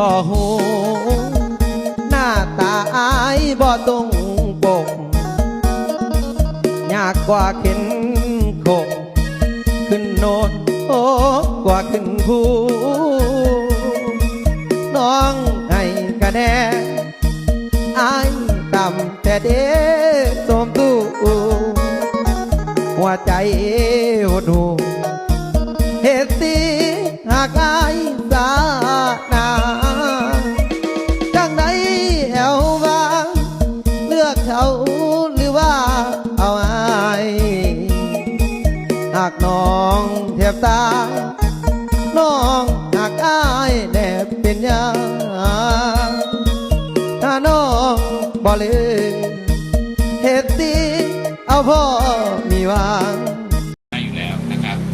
ก็หูหน้าตาอายบ่ตรงปกยากกว่าเข็นโคกขึ้นโนนโอ้กว่าขึ้นภูน้องให้คะแนนอายต่ำแต่เด็กสมตู้หัวใจหดหูเหตุสิหากอายสานาจังไหนแอวว่าเลือกเขาหรือว่าเอาอายหากน้องเทียบตาน้องหากอายแนบเป็นยาถ้าน้องบ่เลยเหตุสิเอาพ่อมีวาง